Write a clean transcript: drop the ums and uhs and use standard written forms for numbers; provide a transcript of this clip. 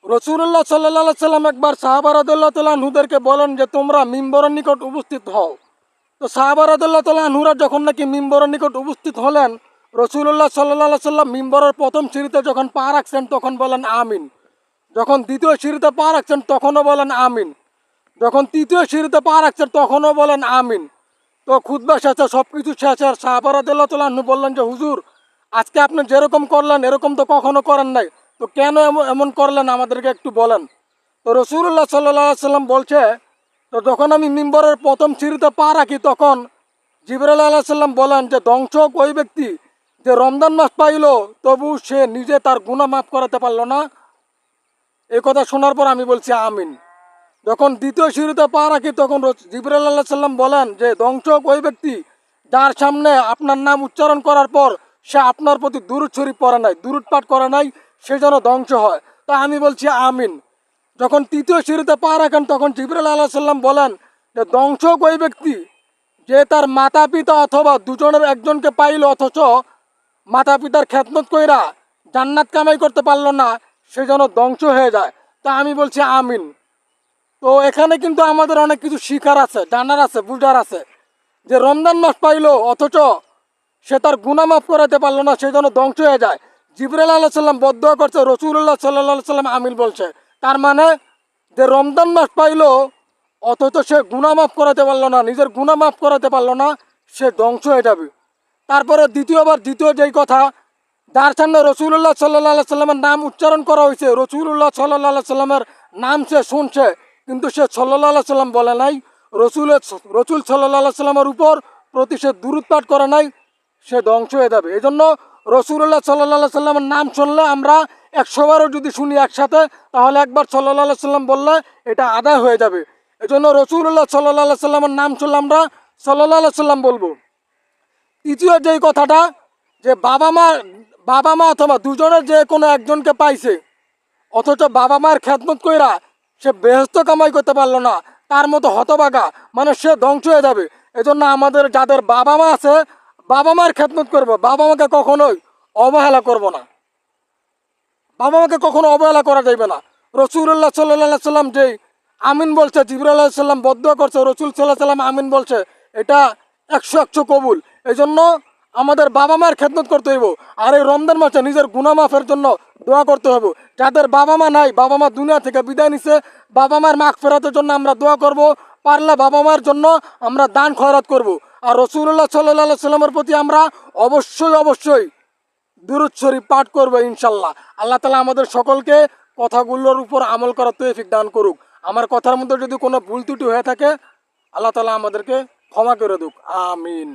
রসুল্লাহ সাল্লাহ সাল্লাম একবার সাহাবা রাদিয়াল্লাহু তাআলা আনহুদেরকে বলেন যে তোমরা মিম্বরের নিকট উপস্থিত হও। তো সাহাবা রাদিয়াল্লাহু তাআলা আনহুরা যখন নাকি মিম্বরের নিকট উপস্থিত হলেন, রসুল্লাহ সাল্লাহ সাল্লাম মিম্বরের প্রথম সিঁড়িতে যখন পা রাখছেন তখন বলেন আমিন। যখন দ্বিতীয় সিঁড়িতে পা রাখছেন তখনও বলেন আমিন। যখন তৃতীয় সিঁড়িতে পা রাখছেন তখনও বলেন আমিন। তো খুতবা শেষে সব কিছু শেষে সাহাবা রাদিয়াল্লাহু তাআলা আনহু বললেন যে হুজুর, আজকে আপনি যেরকম করলেন এরকম তো কখনো করেন নাই, তো কেন এমন করলেন আমাদেরকে একটু বলেন। তো রসুল্লাহ সাল্লাহ সাল্লাম বলছে, তো যখন আমি মিম্বরের প্রথম সিঁড়িতে পা রাখি তখন জিবরাইল আলাইহিস সালাম বলেন যে ধ্বংস হোক ওই ব্যক্তি যে রমজান মাস পাইল তবু সে নিজে তার গুনাহ মাফ করাতে পারলো না। এই কথা শোনার পর আমি বলছি আমিন। যখন দ্বিতীয় সিঁড়িতে পা রাখি তখন জিবরাইল আলাইহিস সালাম বলেন যে ধ্বংস হোক ওই ব্যক্তি যার সামনে আপনার নাম উচ্চারণ করার পর সে আপনার প্রতি দুরূদ শরীফ পড়ে নাই, দুরূদ পাঠ করে নাই, সে যেন ধ্বংস হয়। তা আমি বলছি আমিন। যখন তৃতীয় সিঁড়িতে পা রাখেন তখন জিবরাইল আলাইহিস সালাম বলেন যে ধ্বংস হোক ওই ব্যক্তি যে তার মাতা পিতা অথবা দুজনের একজনকে পাইল অথচ মাতা পিতার খেদমত কইরা জান্নাত কামাই করতে পারলো না, সে যেন ধ্বংস হয়ে যায়। তা আমি বলছি আমিন। তো এখানে কিন্তু আমাদের অনেক কিছু শিখার আছে, জানার আছে, বুঝার আছে যে রমজান মাস পাইলো অথচ সে তার গুনাহ মাফ করাতে পারলো না, সে যেন ধ্বংস হয়ে যায়। জিবরাইল আলাইহিস সালাম বদদোয়া করছে, রসুল্লাহ সাল্লাল্লাহু সাল্লাম আমিন বলছে। তার মানে যে রমজান মাস পাইলো অথচ সে গুনাহ মাফ করাতে পারলো না, নিজের গুনাহ মাফ করাতে পারলো না, সে ধ্বংস হয়ে যাবে। তারপরে দ্বিতীয় যেই কথা, যার সামনে রসুল্লাহ সাল্লাহ সাল্লামের নাম উচ্চারণ করা হয়েছে, রসুল্লাহ সাল্লাহ সাল্লামের নাম সে শুনছে কিন্তু সে সাল্লাহ সাল্লাম বলে নাই, রসুল সাল্লাহ সাল্লামের উপর প্রতি সে দুরূদ পাঠ করে নাই, সে ধ্বংস হয়ে যাবে। এই জন্য রসুল্লাহ সাল্লাহ সাল্লামের নাম শুনলে আমরা 100বারও যদি শুনি একসাথে তাহলে একবার সাল্লাহ সাল্লাম বললে এটা আদায় হয়ে যাবে। এই জন্য রসুল্লাহ সাল্লাহ সাল্লামের নাম শুনলে আমরা সাল্লাহ সাল্লাম বলবো। তৃতীয় যেই কথাটা, যে বাবা মা অথবা দুজনের যে কোনো একজনকে পাইছে অথচ বাবা মায়ের খেদমত কইরা সে বেহেশত কামাই করতে পারলো না, তার মতো হতবাগা, মানে সে ধ্বংস হয়ে যাবে। এজন্য আমাদের যাদের বাবা মা আছে বাবা মায়ের খেদমত করবো, বাবা মাকে কখনোই অবহেলা করব না, বাবা মাকে কখনো অবহেলা করা যাবে না। রসুল্লাহ সাল্লাহ সাল্লাম যেই আমিন বলছে, জিবরাইল আলাইহিস সালাম বদদোয়া করছে, রসুল সাল্লাহ সাল্লাম আমিন বলছে, এটা 100 কবুল। এই জন্য আমাদের বাবা মায়ের খেদমত করতে হইব। আর এই রমজান মাসে নিজের গুনাহ মাফের জন্য দোয়া করতে হবে। যাদের বাবা মা নাই, বাবা মা দুনিয়া থেকে বিদায় নিছে, বাবা মায়ের মাগফিরাতের জন্য আমরা দোয়া করব, পারলে বাবা মায়ের জন্য আমরা দান খয়রাত করব। আর রসুল্লাহ সাল্লাহ সাল্লামের প্রতি আমরা অবশ্যই দুরূদ শরীফ পাঠ করবো ইনশাল্লাহ। আল্লাহ তাআলা আমাদের সকলকে কথাগুলোর উপর আমল করার তৌফিক দান করুক। আমার কথার মধ্যে যদি কোনো ভুল ত্রুটি হয়ে থাকে আল্লাহ তাআলা আমাদেরকে ক্ষমা করে দিক। আমিন।